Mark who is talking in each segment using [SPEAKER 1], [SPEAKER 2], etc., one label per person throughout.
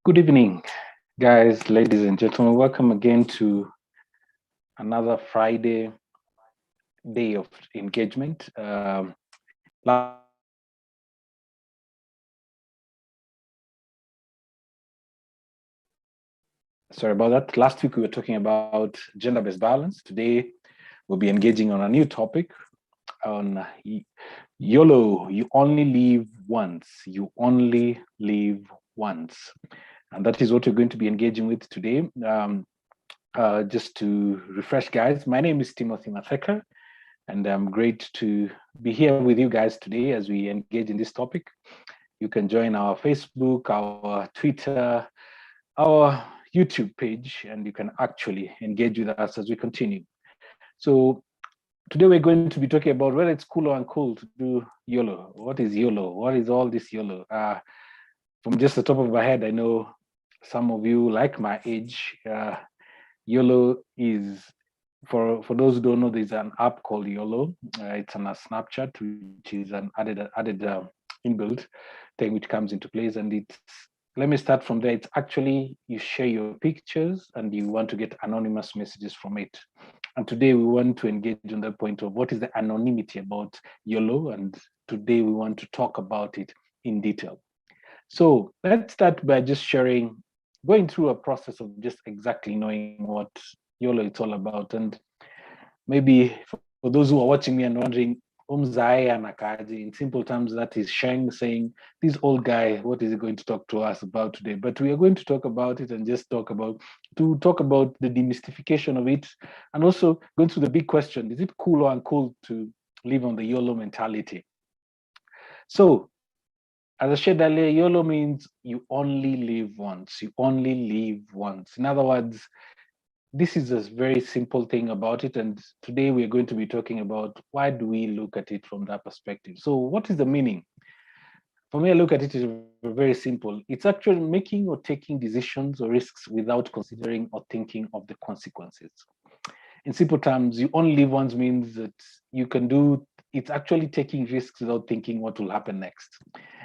[SPEAKER 1] Good evening, guys, ladies and gentlemen. Welcome again to another Friday day of engagement. Sorry about that. Last week we were talking about gender-based violence. Today we'll be engaging on a new topic on YOLO. You only live once. You only live once. And that is what we're going to be engaging with today. Just to refresh, guys, my name is Timothy Matheka, and I'm great to be here with you guys today as we engage in this topic. You can join our Facebook, our Twitter, our YouTube page, and you can actually engage with us as we continue. So today we're going to be talking about whether it's cool or uncool to do YOLO. What is YOLO? What is all this YOLO? From just the top of my head, I know some of you, like my age, YOLO is, for those who don't know, there's an app called YOLO. It's on a Snapchat, which is an added inbuilt thing which comes into place. And it's, let me start from there. It's actually, you share your pictures and you want to get anonymous messages from it. And today we want to engage on the point of what is the anonymity about YOLO. And today we want to talk about it in detail. So let's start by just sharing, going through a process of just exactly knowing what YOLO it's all about. And maybe for those who are watching me and wondering, Umzai Anakaji, in simple terms, that is Sheng saying, this old guy, what is he going to talk to us about today? But we are going to talk about it and just talk about the demystification of it, and also going through the big question, is it cool or uncool to live on the YOLO mentality? So as I said earlier, YOLO means you only live once. You only live once. In other words, this is a very simple thing about it. And today we're going to be talking about why do we look at it from that perspective. So what is the meaning? For me, I look at it as very simple. It's actually making or taking decisions or risks without considering or thinking of the consequences. In simple terms, you only live once means that you can do, it's actually taking risks without thinking what will happen next.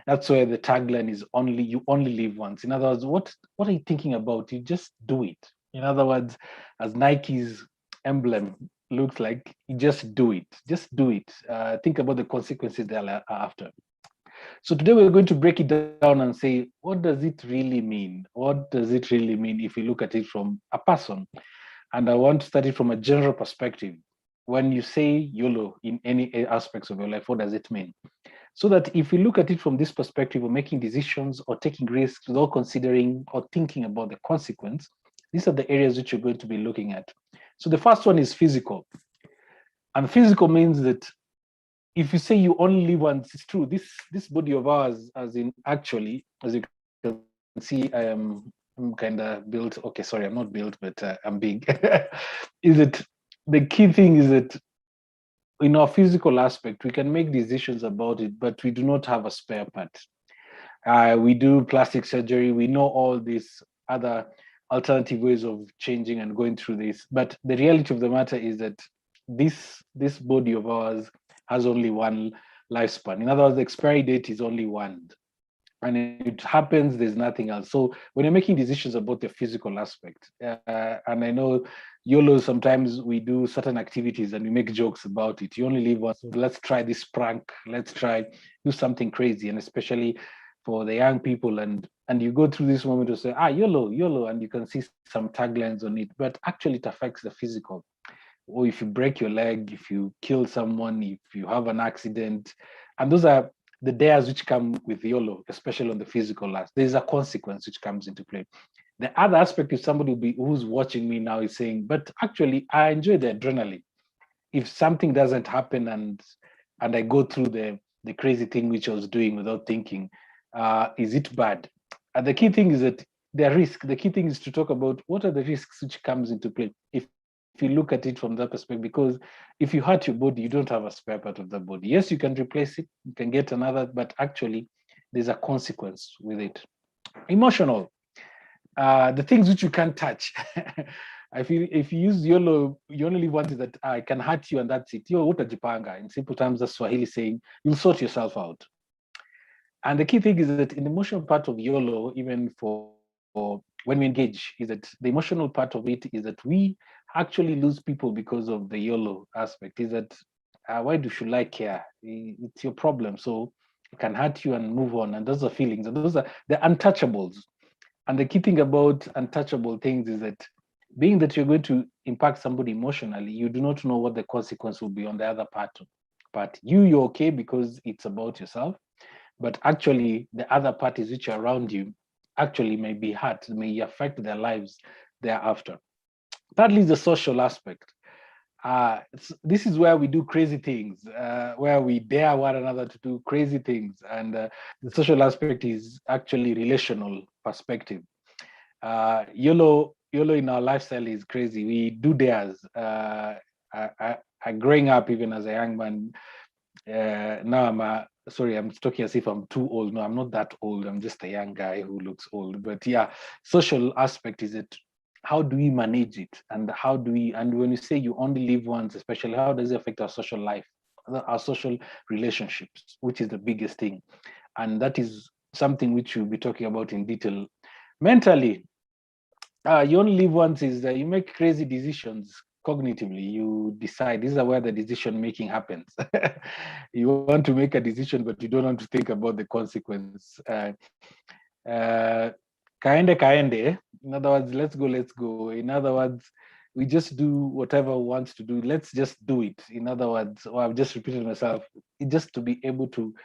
[SPEAKER 1] That's where the tagline is only, you only live once. In other words, what are you thinking about? You just do it. In other words, as Nike's emblem looks like, you just do it. Just do it. Think about the consequences thereafter. So today we're going to break it down and say, what does it really mean? What does it really mean if you look at it from a person? And I want to start it from a general perspective. When you say YOLO in any aspects of your life, what does it mean? So that if we look at it from this perspective of making decisions or taking risks without considering or thinking about the consequence, these are the areas which you're going to be looking at. So the first one is physical. And physical means that if you say you only live once, it's true. This body of ours, as in actually, as you can see, I'm kind of built. Okay, sorry, I'm not built, but I'm big. Is it the key thing is that in our physical aspect, we can make decisions about it, but we do not have a spare part. We do plastic surgery. We know all these other alternative ways of changing and going through this. But the reality of the matter is that this body of ours has only one lifespan. In other words, the expiry date is only one. And it happens, there's nothing else. So when you're making decisions about the physical aspect, and I know YOLO, sometimes we do certain activities and we make jokes about it. You only live once. So let's try this prank. Let's try do something crazy. And especially for the young people, and you go through this moment to say, YOLO, YOLO, and you can see some taglines on it, but actually it affects the physical. Or if you break your leg, if you kill someone, if you have an accident, and those are the dares which come with YOLO, especially on the physical life. There's a consequence which comes into play. The other aspect, if somebody who's watching me now is saying, but actually, I enjoy the adrenaline. If something doesn't happen and I go through the crazy thing which I was doing without thinking, is it bad? And the key thing is that the key thing is to talk about what are the risks which comes into play. If you look at it from that perspective, because if you hurt your body, you don't have a spare part of the body. Yes, you can replace it, you can get another, but actually there's a consequence with it. Emotional, the things which you can't touch. I feel if you use YOLO, you only want is that I can hurt you and that's it. Yo, utajipanga. In simple terms, that's Swahili saying you'll sort yourself out. And the key thing is that in the emotional part of YOLO, even for when we engage, is that the emotional part of it is that we actually lose people because of the YOLO aspect. Is that why should I care? It's your problem. So it can hurt you and move on. And those are feelings, and those are the untouchables. And the key thing about untouchable things is that being that you're going to impact somebody emotionally, you do not know what the consequence will be on the other part. But you're okay because it's about yourself. But actually, the other parties which are around you actually may be hurt, may affect their lives thereafter. Thirdly, the social aspect. This is where we do crazy things, where we dare one another to do crazy things. And the social aspect is actually relational perspective. YOLO in our lifestyle is crazy. We do dares. Growing up, even as a young man, now I'm talking as if I'm too old. No, I'm not that old. I'm just a young guy who looks old. But yeah, social aspect is it. How do we manage it? And and when you say you only live once, especially, how does it affect our social life, our social relationships, which is the biggest thing? And that is something which we'll be talking about in detail. Mentally, you only live once is that you make crazy decisions cognitively. You decide, these are where the decision making happens. You want to make a decision, but you don't want to think about the consequence. Kaende kaende. In other words, let's go, let's go. In other words, we just do whatever we want to do. Let's just do it. In other words, or I've just repeated myself, just to be able to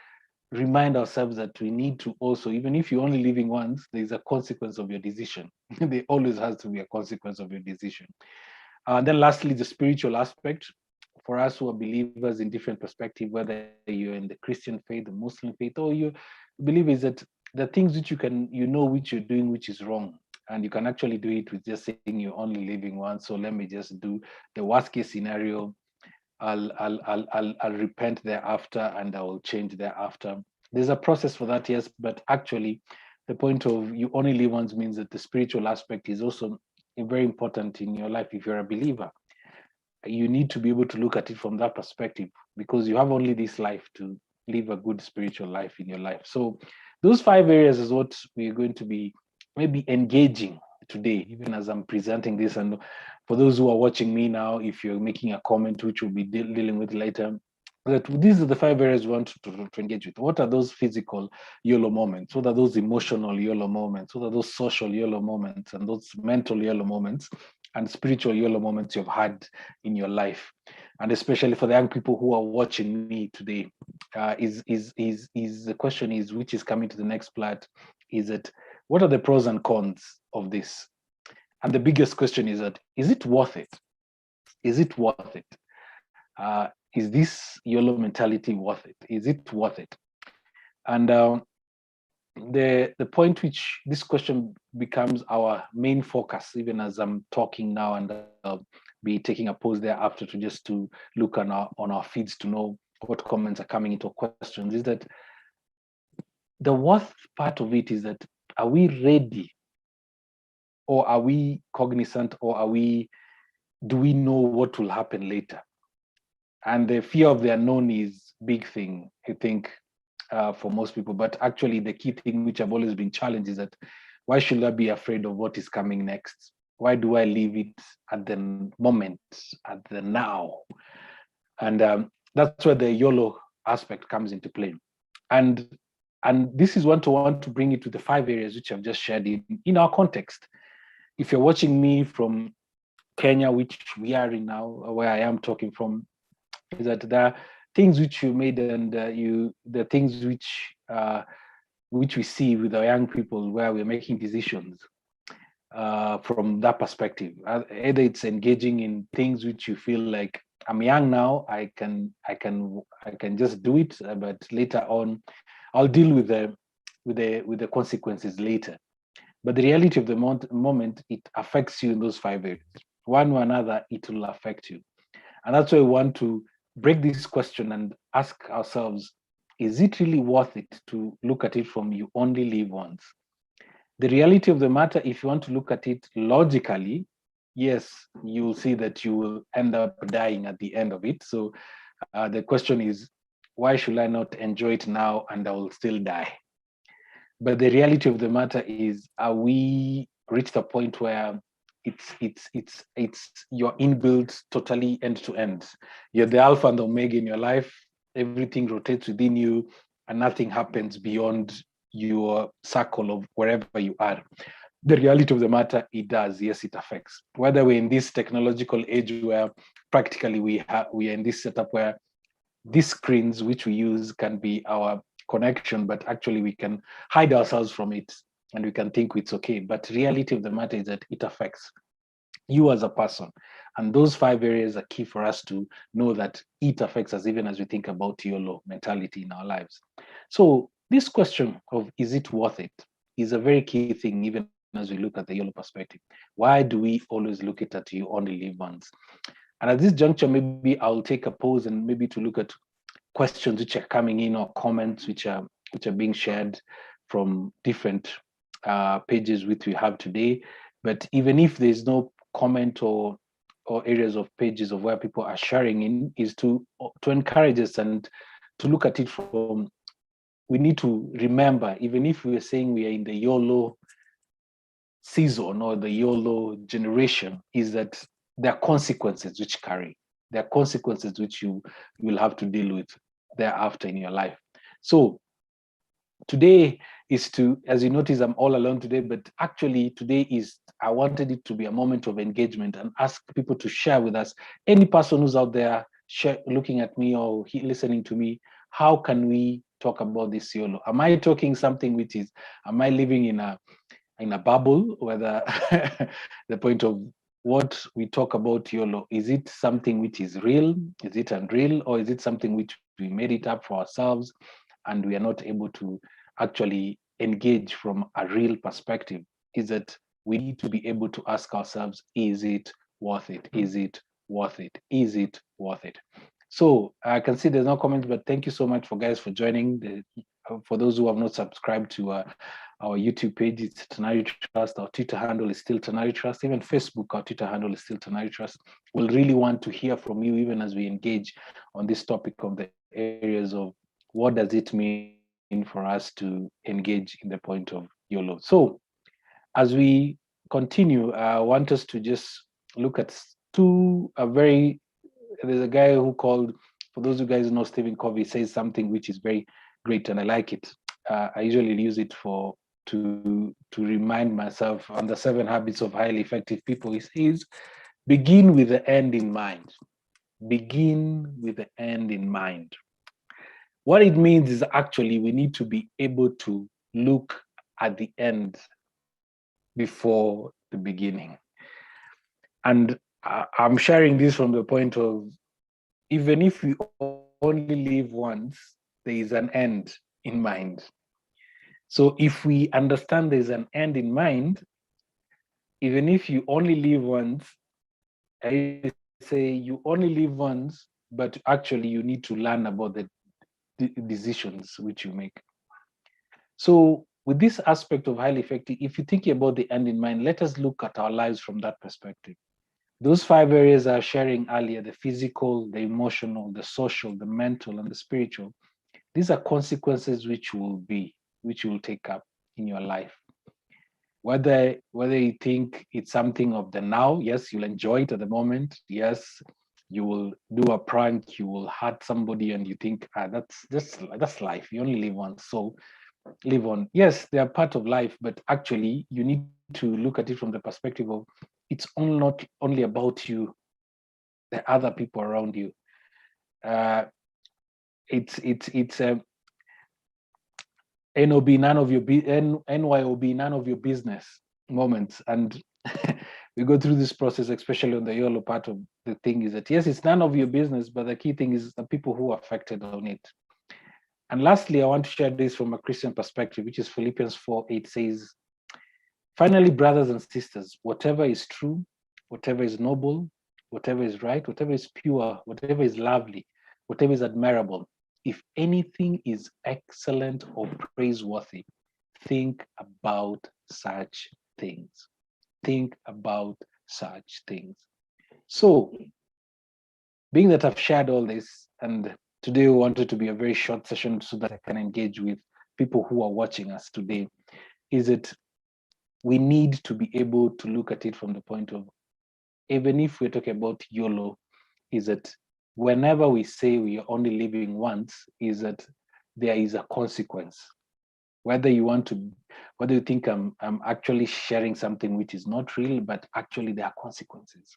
[SPEAKER 1] remind ourselves that we need to also, even if you're only living once, there's a consequence of your decision. There always has to be a consequence of your decision. And then lastly, the spiritual aspect. For us who are believers in different perspective, whether you're in the Christian faith, the Muslim faith, or you believe is that the things which which you're doing, which is wrong. And you can actually do it with just saying you're only living once. So let me just do the worst case scenario. I'll repent thereafter and I will change thereafter. There's a process for that, yes, but actually the point of you only live once means that the spiritual aspect is also very important in your life. If you're a believer, you need to be able to look at it from that perspective because you have only this life to live a good spiritual life in your life. So those 5 areas is what we're going to be maybe engaging today, even as I'm presenting this. And for those who are watching me now, if you're making a comment, which we'll be dealing with later, that these are the 5 areas we want to engage with. What are those physical YOLO moments? What are those emotional YOLO moments? What are those social YOLO moments and those mental YOLO moments and spiritual YOLO moments you've had in your life? And especially for the young people who are watching me today, is the question is, which is coming to the next part, is that what are the pros and cons of this? And the biggest question is that, is it worth it? Is it worth it? Is this YOLO mentality worth it? Is it worth it? And the point which this question becomes our main focus, even as I'm talking now, and be taking a pause thereafter to just to look on our feeds to know what comments are coming into questions, is that the worth part of it is that, are we ready, or are we cognizant, or do we know what will happen later? And the fear of the unknown is big thing, I think, for most people. But actually, the key thing which I've always been challenged is that, why should I be afraid of what is coming next? Why do I leave it at the moment, at the now? And that's where the YOLO aspect comes into play. And this is one to bring it to the 5 areas which I've just shared in our context. If you're watching me from Kenya, which we are in now, where I am talking from, is that there are things which you made, and the things which we see with our young people, where we're making decisions from that perspective. Either it's engaging in things which you feel like, I'm young now, I can just do it, but later on, I'll deal with the consequences later. But the reality of the moment, it affects you in those 5 areas. One or another, it will affect you. And that's why we want to break this question and ask ourselves, is it really worth it to look at it from you only live once? The reality of the matter, if you want to look at it logically, yes, you will see that you will end up dying at the end of it. So the question is, why should I not enjoy it now and I will still die? But the reality of the matter is, are we reached a point where it's your inbuilt totally end to end? You're the alpha and the omega in your life. Everything rotates within you, and nothing happens beyond your circle of wherever you are. The reality of the matter, it does. Yes, it affects. Whether we're in this technological age where practically we are in this setup where these screens which we use can be our connection, but actually we can hide ourselves from it and we can think it's okay. But reality of the matter is that it affects you as a person. And those 5 areas are key for us to know that it affects us, even as we think about YOLO mentality in our lives. So this question of is it worth it is a very key thing, even as we look at the YOLO perspective. Why do we always look at it, you only live once? And at this juncture, maybe I'll take a pause and maybe to look at questions which are coming in or comments which are being shared from different pages which we have today. But even if there's no comment or areas of pages of where people are sharing in, is to encourage us and to look at it from, we need to remember, even if we are saying we are in the YOLO season or the YOLO generation, is that there are consequences which carry. There are consequences which you will have to deal with thereafter in your life. So today is to, as you notice, I'm all alone today, but actually today is, I wanted it to be a moment of engagement and ask people to share with us. Any person who's out there looking at me or listening to me, how can we talk about this YOLO? Am I talking something which is, am I living in a bubble, whether the point of what we talk about YOLO, is it something which is real? Is it unreal? Or is it something which we made it up for ourselves and we are not able to actually engage from a real perspective? Is that we need to be able to ask ourselves, is it worth it? Is it worth it? Is it worth it? So I can see there's no comments, but thank you so much for guys for joining. For those who have not subscribed to our YouTube page, it's Tanari Trust. Our Twitter handle is still Tanari Trust. Even Facebook, our Twitter handle is still Tanari Trust. We'll really want to hear from you, even as we engage on this topic of the areas of what does it mean for us to engage in the point of YOLO. So as we continue, I want us to just look at there's a guy who called, for those of you guys who know Stephen Covey, says something which is very great and I like it. I usually use it to remind myself on the 7 habits of highly effective people. He says, begin with the end in mind. Begin with the end in mind. What it means is actually we need to be able to look at the end before the beginning. And I'm sharing this from the point of, even if we only live once, there is an end in mind. So if we understand there's an end in mind, even if you only live once, I say you only live once, but actually you need to learn about the decisions which you make. So with this aspect of highly effective, if you're thinking about the end in mind, let us look at our lives from that perspective. Those 5 areas I was sharing earlier, the physical, the emotional, the social, the mental, and the spiritual, these are consequences which you will take up in your life. Whether you think it's something of the now, yes, you'll enjoy it at the moment. Yes, you will do a prank, you will hurt somebody, and you think, that's life. You only live once, so live on. Yes, they are part of life, but actually, you need to look at it from the perspective of it's not only about you, the other people around you. Uh, it's NOB, none of your NYOB, none of your business moments. And we go through this process, especially on the YOLO part of the thing, is that yes, it's none of your business, but the key thing is the people who are affected on it. And lastly, I want to share this from a Christian perspective, which is Philippians 4:8 says, finally, brothers and sisters, whatever is true, whatever is noble, whatever is right, whatever is pure, whatever is lovely, whatever is admirable, if anything is excellent or praiseworthy, think about such things. Think about such things. So, being that I've shared all this, and today we wanted to be a very short session so that I can engage with people who are watching us today is that we need to be able to look at it from the point of, even if we're talking about YOLO, is that whenever we say we are only living once, is that there is a consequence. Whether you think I'm actually sharing something which is not real, but actually there are consequences.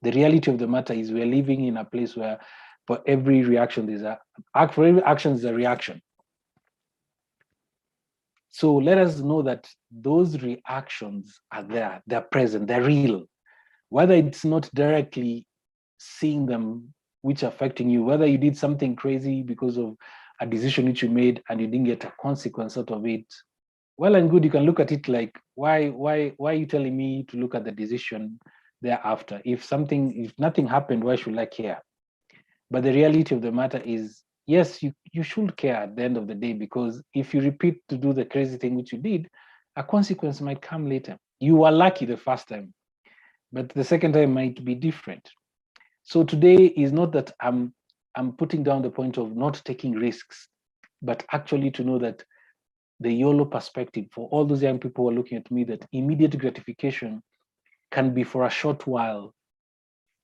[SPEAKER 1] The reality of the matter is we're living in a place where for every reaction, for every action there's a reaction. So let us know that those reactions are there, they're present, they're real. Whether it's not directly seeing them, which are affecting you, whether you did something crazy because of a decision which you made and you didn't get a consequence out of it, well and good, you can look at it like, why are you telling me to look at the decision thereafter? If nothing happened, why should I care? But the reality of the matter is, yes, you should care at the end of the day, because if you repeat to do the crazy thing which you did, a consequence might come later. You were lucky the first time, but the second time might be different. So today is not that I'm putting down the point of not taking risks, but actually to know that the YOLO perspective for all those young people who are looking at me, that immediate gratification can be for a short while,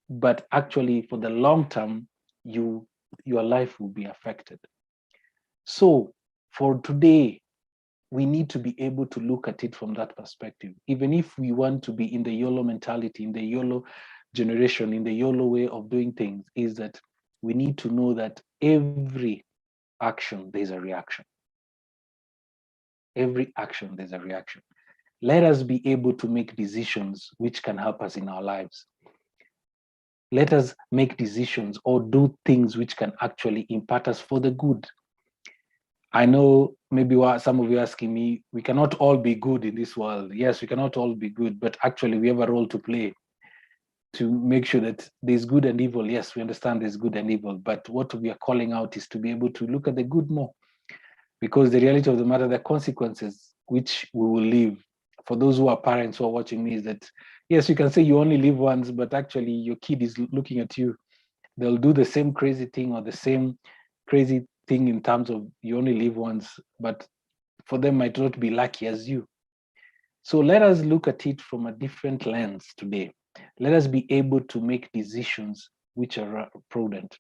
[SPEAKER 1] but actually for the long term, your life will be affected. So for today, we need to be able to look at it from that perspective. Even if we want to be in the YOLO mentality, in the YOLO generation, in the YOLO way of doing things, is that we need to know that every action, there's a reaction. Every action, there's a reaction. Let us be able to make decisions which can help us in our lives. Let us make decisions or do things which can actually impact us for the good. I know maybe what some of you are asking me, we cannot all be good in this world. Yes, we cannot all be good, but actually we have a role to play to make sure that there's good and evil. Yes, we understand there's good and evil, but what we are calling out is to be able to look at the good more, because the reality of the matter, the consequences which we will live, for those who are parents who are watching me, is that, yes, you can say you only live once, but actually your kid is looking at you. They'll do the same crazy thing or the same crazy thing in terms of you only live once, but for them might not be lucky as you. So let us look at it from a different lens today. Let us be able to make decisions which are prudent.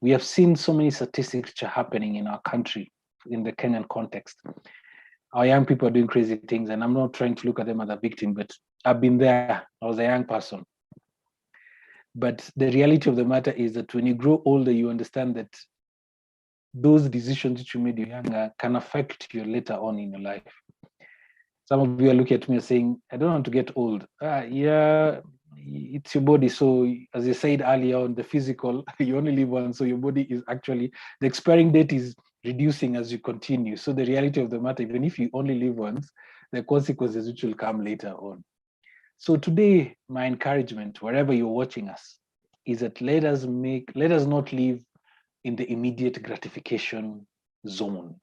[SPEAKER 1] We have seen so many statistics which are happening in our country, in the Kenyan context. Our young people are doing crazy things, and I'm not trying to look at them as a victim, but I've been there. I was a young person. But the reality of the matter is that when you grow older, you understand that those decisions that you made when you were younger can affect you later on in your life. Some of you are looking at me and saying, I don't want to get old. Yeah, it's your body. So as I said earlier on, the physical, you only live once. So your body is actually, the expiring date is reducing as you continue. So the reality of the matter, even if you only live once, the consequences which will come later on. So today, my encouragement, wherever you're watching us, is that let us not live in the immediate gratification zone.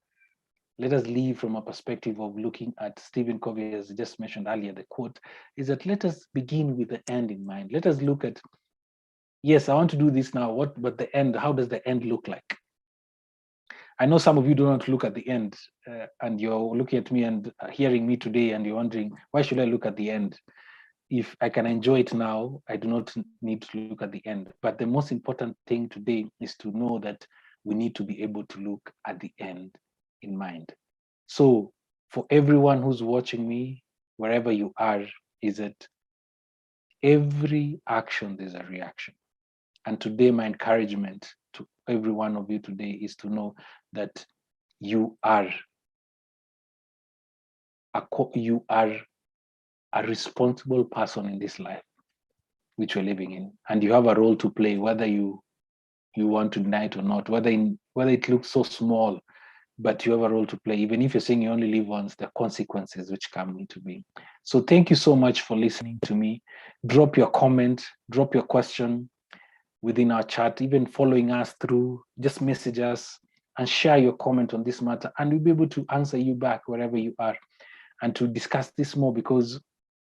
[SPEAKER 1] Let us live from a perspective of looking at Stephen Covey, as just mentioned earlier, the quote is that let us begin with the end in mind. Let us look at, yes, I want to do this now, but the end, how does the end look like? I know some of you do not look at the end, and you're looking at me and hearing me today, and you're wondering, why should I look at the end? If I can enjoy it now, I do not need to look at the end. But the most important thing today is to know that we need to be able to look at the end in mind. So for everyone who's watching me, wherever you are, is that every action, there's a reaction. And today, my encouragement to every one of you today is to know that you are a responsible person in this life which we're living in, and you have a role to play, whether you want to deny it or not, whether it looks so small, but you have a role to play. Even if you're saying you only live once, the consequences which come into being. So thank you so much for listening to me. Drop your comment, drop your question within our chat, even following us through, just message us and share your comment on this matter, and we'll be able to answer you back wherever you are and to discuss this more, because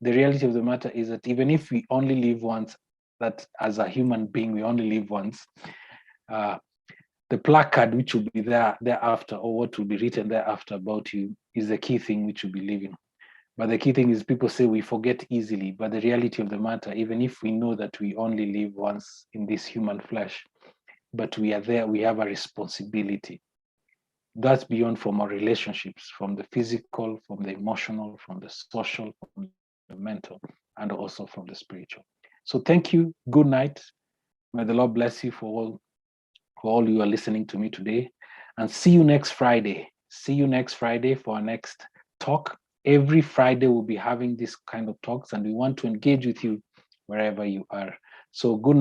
[SPEAKER 1] the reality of the matter is that even if we only live once, that as a human being, we only live once, the placard which will be thereafter, or what will be written thereafter about you, is the key thing which you'll be living. But the key thing is, people say we forget easily, but the reality of the matter, even if we know that we only live once in this human flesh, but we are there, we have a responsibility. That's beyond from our relationships, from the physical, from the emotional, from the social, from the mental, and also from the spiritual. So thank you. Good night. May the Lord bless you for all you are listening to me today. And see you next Friday. See you next Friday for our next talk. Every Friday we'll be having this kind of talks, and we want to engage with you wherever you are. So good night.